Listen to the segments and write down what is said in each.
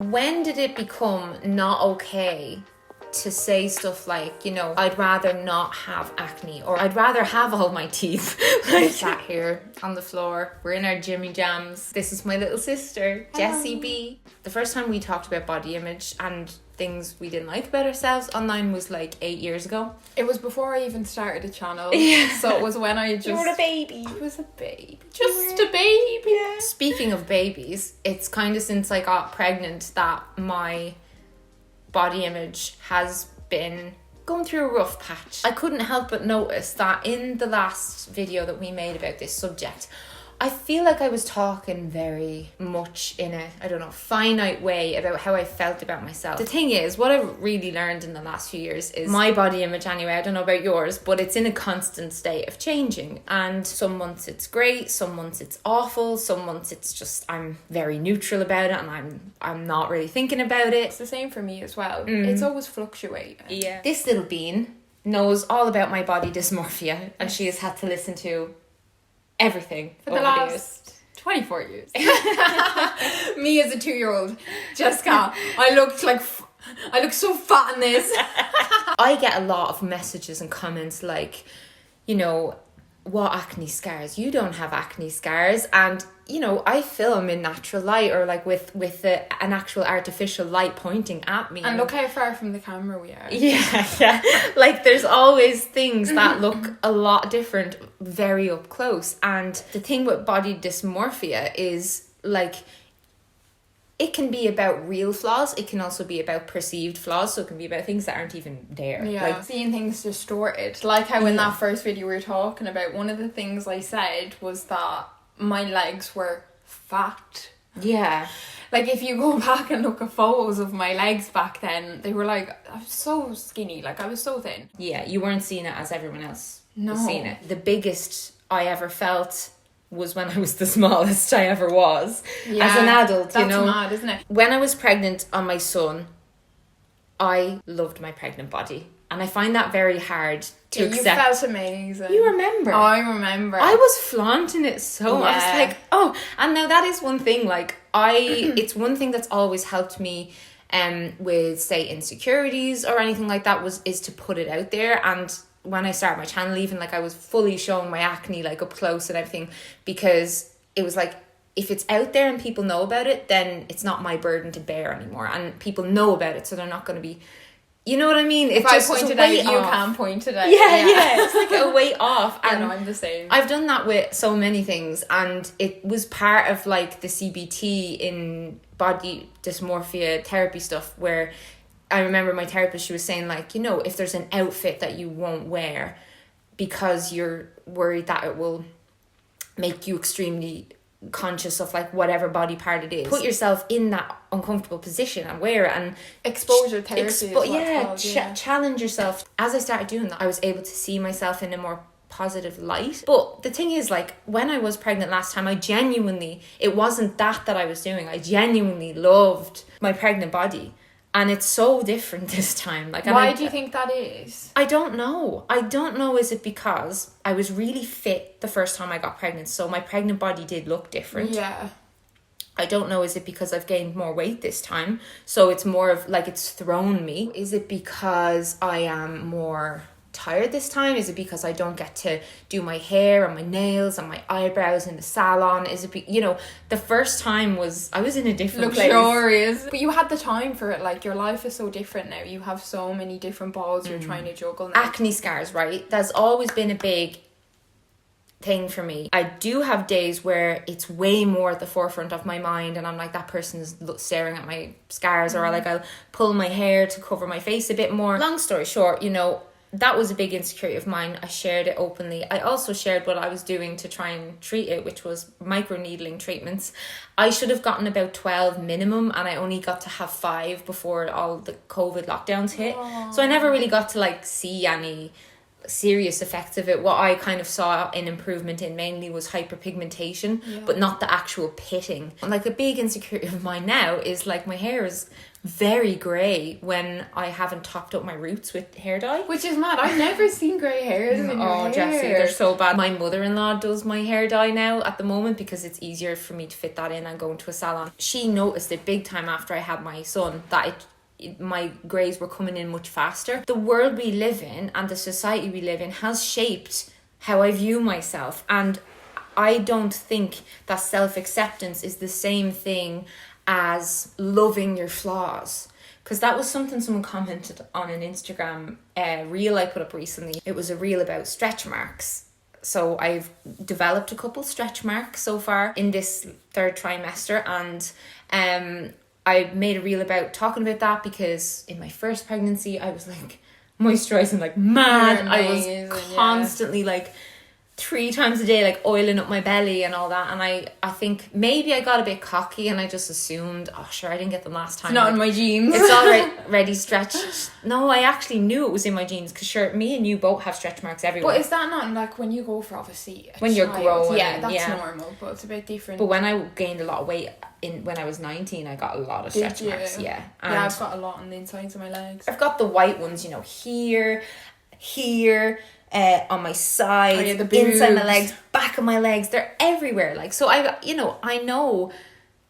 When did it become not okay to say stuff like, you know, I'd rather not have acne, or I'd rather have all my teeth? Like, sat here on the floor, we're in our Jimmy Jams. This is my little sister, Jessie B. The first time we talked about body image and things we didn't like about ourselves online was like 8 years ago. It was before I even started a channel. Yeah. So it was when I just... You were a baby. I was a baby. Just a baby. Yeah. Speaking of babies, it's kind of since I got pregnant that my body image has been going through a rough patch. I couldn't help but notice that in the last video that we made about this subject, I feel like I was talking very much in a, I don't know, finite way about how I felt about myself. The thing is, what I've really learned in the last few years is my body image anyway, I don't know about yours, but it's in a constant state of changing. And some months it's great, some months it's awful, some months it's just, I'm very neutral about it and I'm not really thinking about it. It's the same for me as well. It's always fluctuating. Yeah. This little bean knows all about my body dysmorphia, and she has had to listen to everything for the last 24 years. Me as a 2-year-old, Jessica, I look so fat in this. I get a lot of messages and comments like, you know, what acne scars? You don't have acne scars. And, you know, I film in natural light, or like with an actual artificial light pointing at me. And look how far from the camera we are. Yeah. Like, there's always things that look a lot different very up close. And the thing with body dysmorphia is, like, it can be about real flaws. It can also be about perceived flaws. So it can be about things that aren't even there. Yeah, like seeing things distorted. Like how in that first video we were talking about, one of the things I said was that my legs were fat. Yeah. Like, if you go back and look at photos of my legs back then, they were like, I was so skinny. Like, I was so thin. Yeah, you weren't seeing it as everyone else was No. seeing it. The biggest I ever felt was when I was the smallest I ever was as an adult, you know. That's mad, isn't it? When I was pregnant on my son, I loved my pregnant body. And I find that very hard to accept. You felt amazing. You remember? Oh, I remember. I was flaunting it so much. I was like, oh, and now that is one thing, like, it's one thing that's always helped me with, say, insecurities or anything like that is to put it out there. And when I started my channel, even, like, I was fully showing my acne, like, up close and everything, because it was like, if it's out there and people know about it, then it's not my burden to bear anymore. And people know about it, so they're not going to be... You know what I mean? If I point it out, you can't point it out. Yeah. It's like a weight off. And I'm the same. I've done that with so many things, and it was part of, like, the CBT in body dysmorphia therapy stuff, where I remember my therapist, she was saying, like, you know, if there's an outfit that you won't wear because you're worried that it will make you extremely conscious of, like, whatever body part it is, put yourself in that uncomfortable position and wear it, and exposure therapy challenge yourself. As I started doing that, I was able to see myself in a more positive light. But the thing is, like, when I was pregnant last time, it wasn't that I was doing. I genuinely loved my pregnant body. And it's so different this time. Like, why do you think that is? I don't know. Is it because I was really fit the first time I got pregnant, so my pregnant body did look different? Yeah. I don't know, is it because I've gained more weight this time, so it's more of, like, it's thrown me? Is it because I am more tired this time? Is it because I don't get to do my hair and my nails and my eyebrows in the salon? Is it you know, the first time I was in a different luxurious place. But you had the time for it. Like, your life is so different now. You have so many different balls you're trying to juggle now. Acne scars, right? That's always been a big thing for me. I do have days where it's way more at the forefront of my mind, and I'm like, that person's staring at my scars, or like, I'll pull my hair to cover my face a bit more. Long story short, you know, that was a big insecurity of mine. I shared it openly. I also shared what I was doing to try and treat it, which was microneedling treatments. I should have gotten about 12 minimum, and I only got to have 5 before all the COVID lockdowns hit. Aww. So I never really got to, like, see any serious effects of it. What I kind of saw an improvement in mainly was hyperpigmentation, but not the actual pitting. Like a big insecurity of mine now is like my hair is very grey when I haven't topped up my roots with hair dye. Which is mad. I've never seen grey hairs in your hair. Jessie, they're so bad. My mother-in-law does my hair dye now at the moment because it's easier for me to fit that in and go into a salon. She noticed it big time after I had my son that my greys were coming in much faster. The world we live in and the society we live in has shaped how I view myself, and I don't think that self-acceptance is the same thing as loving your flaws, because that was something someone commented on an Instagram reel I put up recently. It was a reel about stretch marks. So I've developed a couple stretch marks so far in this 3rd trimester, and I made a reel about talking about that because in my first pregnancy I was like moisturizing like mad. I was constantly like 3 times a day like oiling up my belly and all that, and I think maybe I got a bit cocky and I just assumed, oh sure, I didn't get them last time. It's not in my genes. It's already stretched. No, I actually knew it was in my genes because sure, me and you both have stretch marks everywhere. But is that not like when you go for obviously when you're growing? Yeah, that's normal, but it's a bit different. But when I gained a lot of weight when I was 19, I got a lot of stretch marks. Yeah, and I've got a lot on the insides of my legs. I've got the white ones, you know, here, on my side, the inside my legs, back of my legs, they're everywhere. Like, so I know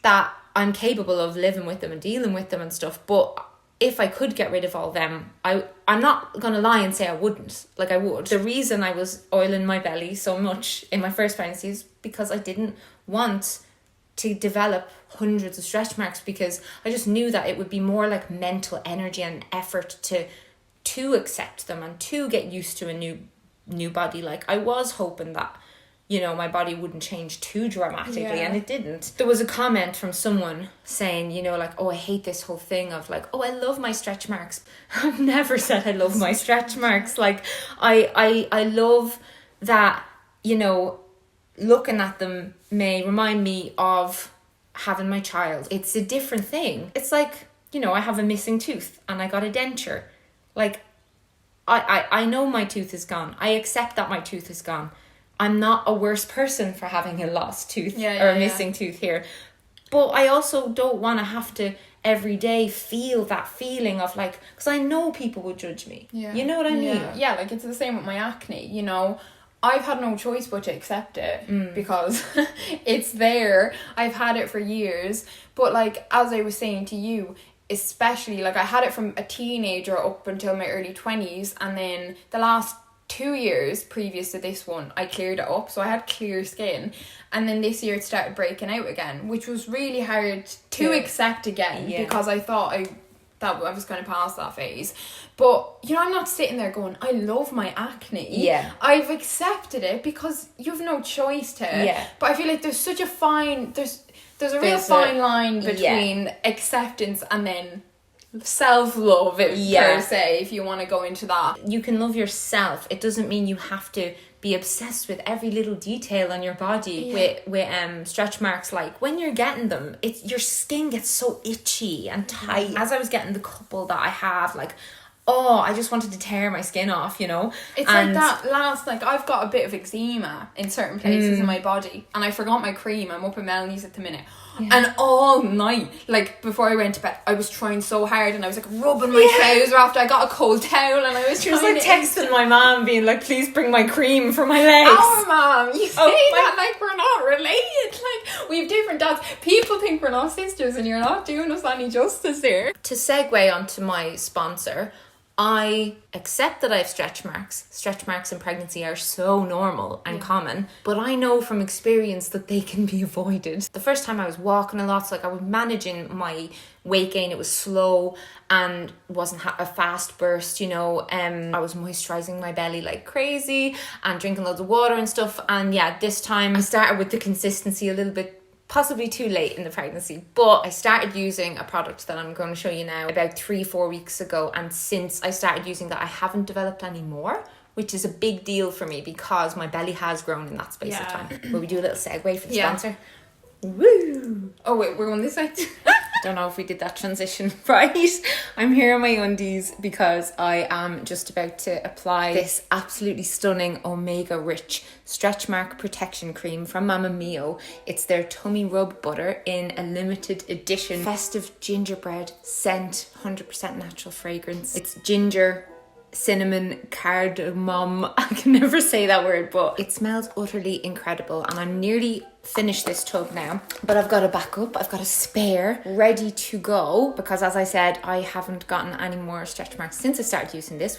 that I'm capable of living with them and dealing with them and stuff, but if I could get rid of all them, I'm not gonna lie and say I wouldn't. Like, I would. The reason I was oiling my belly so much in my first pregnancy is because I didn't want to develop hundreds of stretch marks, because I just knew that it would be more like mental energy and effort to accept them and to get used to a new body. Like, I was hoping that, you know, my body wouldn't change too dramatically, and it didn't. There was a comment from someone saying, you know, like, oh, I hate this whole thing of like, oh, I love my stretch marks. I've never said I love my stretch marks. Like, I love that, you know, looking at them may remind me of having my child. It's a different thing. It's like, you know, I have a missing tooth and I got a denture. Like, I know my tooth is gone. I accept that my tooth is gone. I'm not a worse person for having a lost tooth or a missing tooth here. But I also don't want to have to every day feel that feeling of like, because I know people would judge me. Yeah. You know what I mean? Yeah, like it's the same with my acne, you know. I've had no choice but to accept it because it's there. I've had it for years. But like, as I was saying to you, especially like I had it from a teenager up until my early 20s, and then the last 2 years previous to this one I cleared it up, so I had clear skin, and then this year it started breaking out again, which was really hard to accept again because I thought I was going to pass that phase. But you know, I'm not sitting there going, I love my acne. I've accepted it because you have no choice to. But I feel like there's such a fine there's a real fine line between acceptance and then self-love per se, if you want to go into that. You can love yourself. It doesn't mean you have to be obsessed with every little detail on your body with stretch marks. Like, when you're getting them, your skin gets so itchy and tight. As I was getting the couple that I have, like, oh, I just wanted to tear my skin off, you know. It's like that last, like, I've got a bit of eczema in certain places in my body, and I forgot my cream. I'm up at Melanie's at the minute. And all night, like, before I went to bed, I was trying so hard, and I was like rubbing my trouser after I got a cold towel, and I was She was like texting my mom being like, please bring my cream for my legs. Oh, mom, you say that like we're not related. Like, we have different dads. People think we're not sisters, and you're not doing us any justice here. To segue onto my sponsor, I accept that I have stretch marks. Stretch marks in pregnancy are so normal and common, but I know from experience that they can be avoided. The first time I was walking a lot, so like I was managing my weight gain. It was slow and wasn't a fast burst, you know. I was moisturizing my belly like crazy and drinking loads of water and stuff. And yeah, this time I started with the consistency a little bit possibly too late in the pregnancy, but I started using a product that I'm going to show you now about 3-4 weeks ago, and since I started using that I haven't developed any more, which is a big deal for me because my belly has grown in that space of time. Will we do a little segue for the sponsor? Woo! Oh wait, we're on this side. Don't know if we did that transition right. I'm here in my undies because I am just about to apply this absolutely stunning omega rich stretch mark protection cream from Mama Mio. It's their tummy rub butter in a limited edition festive gingerbread scent, 100% natural fragrance. It's ginger, cinnamon, cardamom. I can never say that word, but it smells utterly incredible. And I'm nearly finished this tub now, but I've got a backup. I've got a spare ready to go because, as I said, I haven't gotten any more stretch marks since I started using this,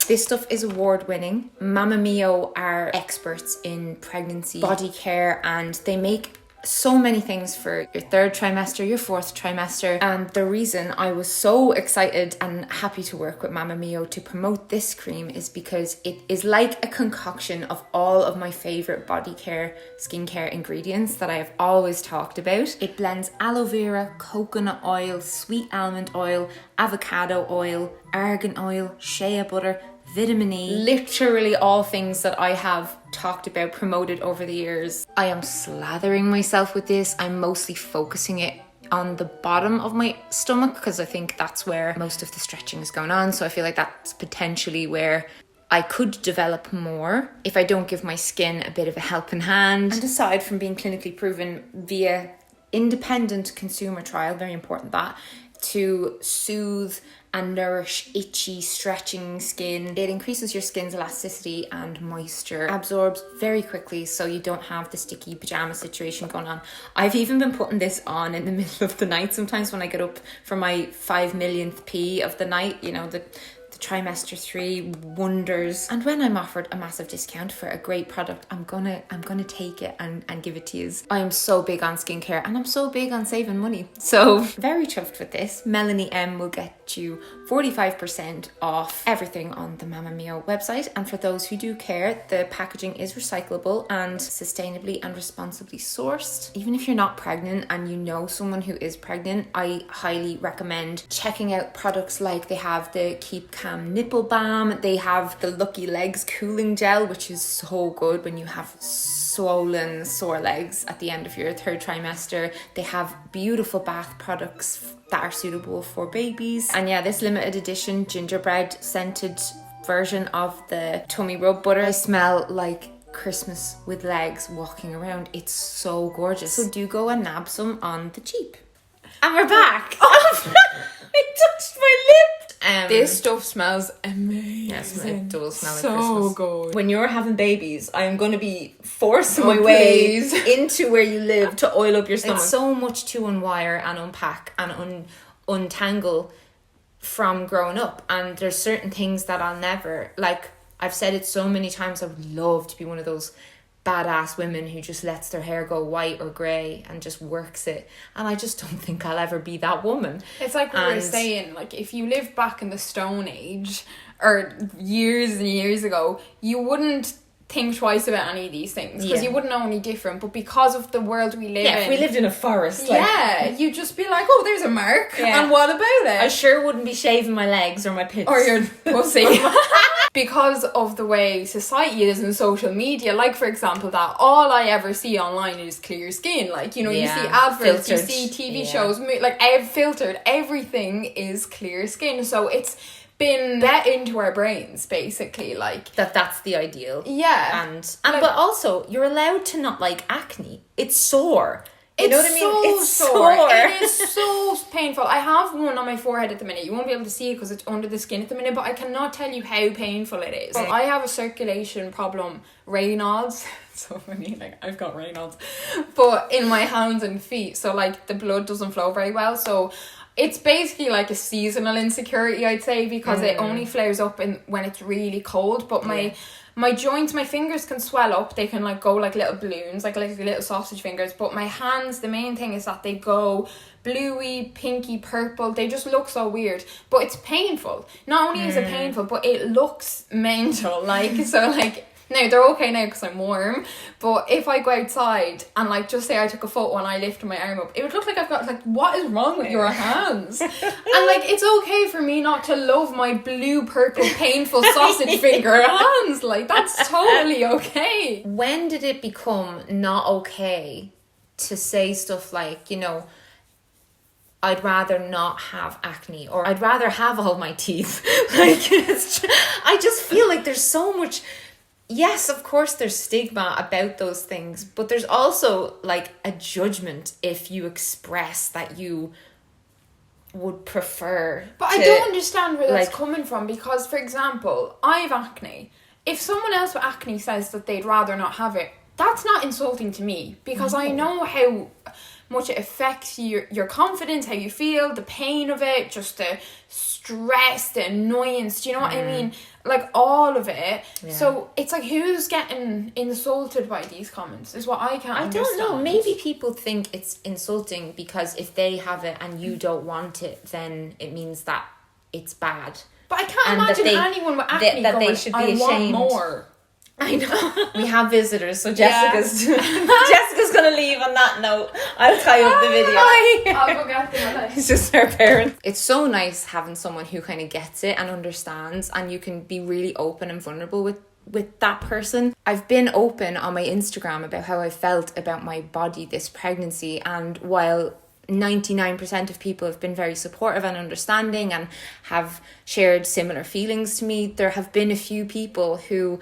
this stuff is award winning. Mama Mio are experts in pregnancy body care, and they make so many things for your third trimester, your fourth trimester. And the reason I was so excited and happy to work with Mama Mio to promote this cream is because it is like a concoction of all of my favorite body care, skincare ingredients that I have always talked about. It blends aloe vera, coconut oil, sweet almond oil, avocado oil, argan oil, shea butter, vitamin E, literally all things that I have talked about, promoted over the years. I am slathering myself with this. I'm mostly focusing it on the bottom of my stomach because I think that's where most of the stretching is going on. So I feel like that's potentially where I could develop more if I don't give my skin a bit of a helping hand. And aside from being clinically proven via independent consumer trial, very important that, to soothe and nourish itchy, stretching skin. It increases your skin's elasticity and moisture, absorbs very quickly so you don't have the sticky pajama situation going on. I've even been putting this on in the middle of the night sometimes when I get up for my 5 millionth pee of the night, you know, the trimester 3 wonders. And when I'm offered a massive discount for a great product, I'm gonna take it and give it to you. I am so big on skincare and I'm so big on saving money. So very chuffed with this. Melanie M will get you 45% off everything on the Mama Mio website. And for those who do care, the packaging is recyclable and sustainably and responsibly sourced. Even if you're not pregnant and you know someone who is pregnant, I highly recommend checking out products like they have the Keep Calm nipple balm, they have the Lucky Legs cooling gel, which is so good when you have swollen sore legs at the end of your third trimester. They have beautiful bath products that are suitable for babies. And yeah, this limited edition gingerbread scented version of the tummy rub butter, I smell like Christmas with legs walking around. It's so gorgeous. So do go and nab some on the cheap. And we're back. I touched my lip. This stuff smells amazing. Yes, it does smell like so Christmas. So good. When you're having babies, I am going to be forcing my way into where you live to oil up your stomach. It's so much to unwire and unpack and untangle from growing up. And there's certain things that I'll never, like I've said it so many times, I would love to be one of those badass women who just lets their hair go white or grey and just works it, and I just don't think I'll ever be that woman. It's like what we were saying, like if you lived back in the Stone Age or years and years ago, you wouldn't think twice about any of these things because you wouldn't know any different. But because of the world we live in, if we lived in a forest, you'd just be like, oh, there's a mark, and what about it? I sure wouldn't be shaving my legs or my pits or your pussy. Because of the way society is in social media, like for example, that all I ever see online is clear skin. Like, you know, you see adverts, filtered. You see TV shows, like filtered. Everything is clear skin. So it's been let into our brains, basically, like that's the ideal. Yeah. And like, but also you're allowed to not like acne. It's sore. You know what I mean? It's sore. It is so painful. I have one on my forehead at the minute. You won't be able to see it because it's under the skin at the minute, but I cannot tell you how painful it is. Well, I have a circulation problem, Raynaud's. It's so funny, like I've got Raynaud's, but in my hands and feet, so like the blood doesn't flow very well. So it's basically like a seasonal insecurity, I'd say, because it only flares up when it's really cold. But my joints, my fingers can swell up. They can like go like little balloons, like little sausage fingers. But my hands, the main thing is that they go bluey, pinky, purple. They just look so weird. But it's painful. Not only is it painful, but it looks mental. Like, so like, now they're okay now because I'm warm, but if I go outside and like just say I took a photo and I lifted my arm up, it would look like I've got like, what is wrong with your hands? And like, it's okay for me not to love my blue, purple, painful sausage finger hands. Like, that's totally okay. When did it become not okay to say stuff like, you know, I'd rather not have acne, or I'd rather have all my teeth. I just feel like there's so much. Yes, of course there's stigma about those things, but there's also like a judgment if you express that you would prefer. But I don't understand where that's coming from, because, for example, I have acne. If someone else with acne says that they'd rather not have it, that's not insulting to me, because I know how much it affects your confidence, how you feel, the pain of it, just the stress, the annoyance, do you know what I mean? Like, all of it. Yeah. So it's like, who's getting insulted by these comments is what I can't understand. I don't know, maybe people think it's insulting because if they have it and you don't want it, then it means that it's bad. But I can't imagine anyone with acne that they should be ashamed. Want more. I know. We have visitors, so Jessica's gonna leave on that note. I'll tie up the video. I'll go get them. It's just her parents. It's so nice having someone who kind of gets it and understands, and you can be really open and vulnerable with that person. I've been open on my Instagram about how I felt about my body this pregnancy, and while 99% of people have been very supportive and understanding and have shared similar feelings to me, there have been a few people who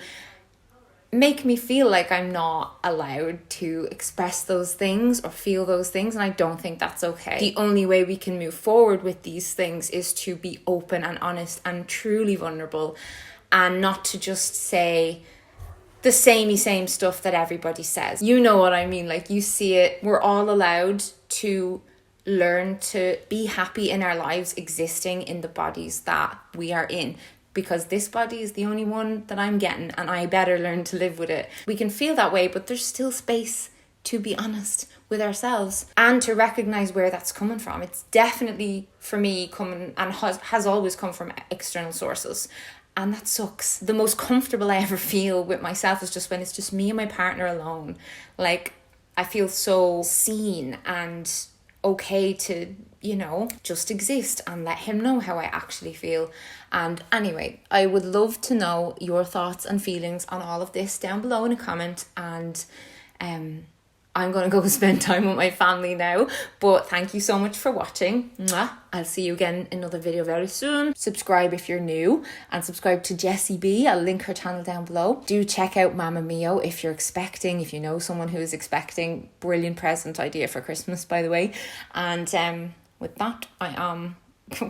make me feel like I'm not allowed to express those things or feel those things, and I don't think that's okay. The only way we can move forward with these things is to be open and honest and truly vulnerable, and not to just say the same stuff that everybody says. You know what I mean? Like, you see it. We're all allowed to learn to be happy in our lives, existing in the bodies that we are in, because this body is the only one that I'm getting, and I better learn to live with it. We can feel that way, but there's still space to be honest with ourselves and to recognize where that's coming from. It's definitely, for me, coming, and has always come from external sources, and that sucks. The most comfortable I ever feel with myself is just when it's just me and my partner alone. Like, I feel so seen and okay to, you know, just exist and let him know how I actually feel. And anyway, I would love to know your thoughts and feelings on all of this down below in a comment, and I'm going to go spend time with my family now. But thank you so much for watching. Mwah. I'll see you again in another video very soon. Subscribe if you're new, and subscribe to Jessie B. I'll link her channel down below. Do check out Mama Mio if you're expecting, if you know someone who is expecting. Brilliant present idea for Christmas, by the way. And with that, I am...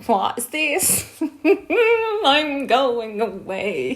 What is this? I'm going away.